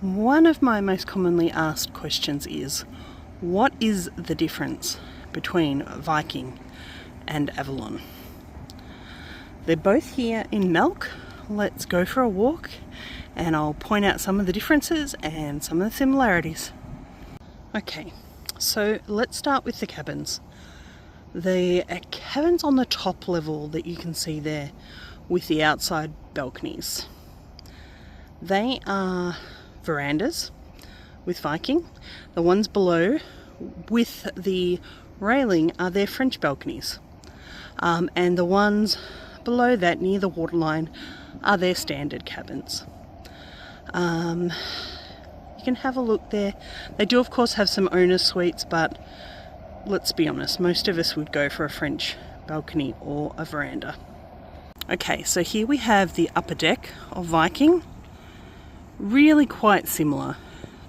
One of my most commonly asked questions is, what is the difference between Viking and Avalon? They're both here in Melk. Let's go for a walk and I'll point out some of the differences and some of the similarities. Okay, so let's start with the cabins. The cabins on the top level that you can see there with the outside balconies. They are verandas with Viking. The ones below with the railing are their French balconies. And the ones below that near the waterline are their standard cabins. You can have a look there. They do of course have some owner suites, but let's be honest, most of us would go for a French balcony or a veranda. Okay, so here we have the upper deck of Viking. Really quite similar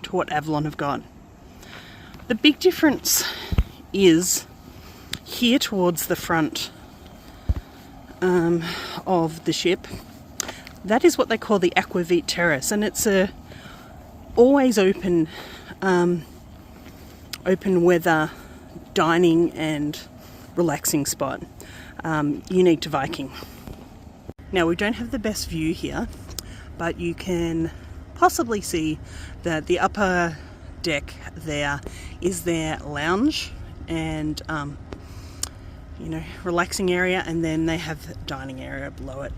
to what Avalon have got. The big difference is here towards the front of the ship. That is what they call the Aquavit Terrace, and it's a always open weather dining and relaxing spot, unique to Viking. Now, we don't have the best view here, but you can possibly see that the upper deck there is their lounge and relaxing area, and then they have the dining area below it.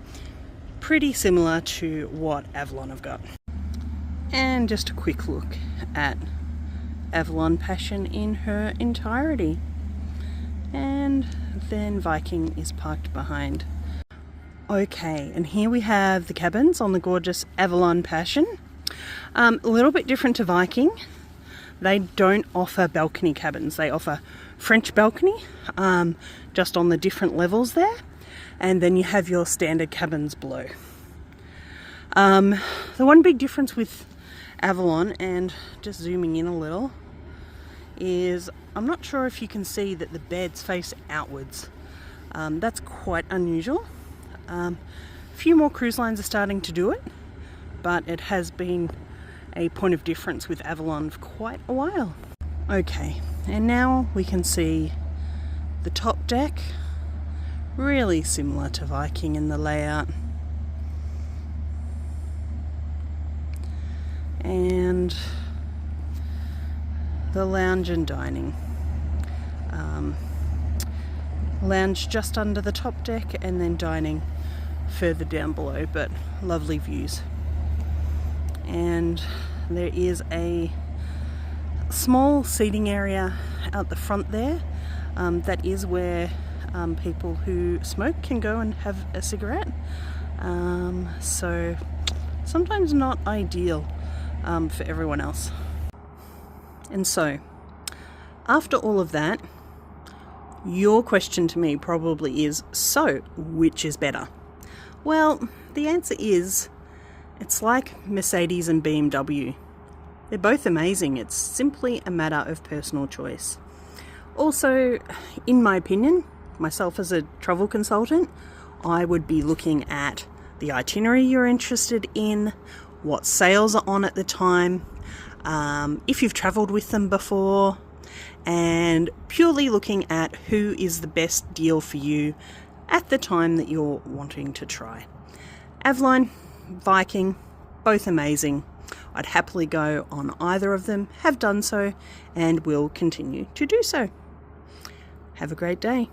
Pretty similar to what Avalon have got. And just a quick look at Avalon Passion in her entirety. And then Viking is parked behind. Okay, and here we have the cabins on the gorgeous Avalon Passion. A little bit different to Viking. They don't offer balcony cabins. They offer French balcony, just on the different levels there. And then you have your standard cabins below. The one big difference with Avalon, and just zooming in a little, is I'm not sure if you can see that the beds face outwards. That's quite unusual. A few more cruise lines are starting to do it, but it has been a point of difference with Avalon for quite a while. Okay, and now we can see the top deck, really similar to Viking in the layout. And the lounge and dining. Lounge just under the top deck and then dining further down below, but lovely views. And there is a small seating area out the front there. That is where people who smoke can go and have a cigarette. So sometimes not ideal for everyone else. And so, after all of that, your question to me probably is, so which is better? Well, the answer is, it's like Mercedes and BMW. They're both amazing. It's simply a matter of personal choice. Also, in my opinion, myself as a travel consultant, I would be looking at the itinerary you're interested in, what sales are on at the time, if you've travelled with them before, and purely looking at who is the best deal for you at the time that you're wanting to try. Avalon, Viking, both amazing. I'd happily go on either of them, have done so, and will continue to do so. Have a great day.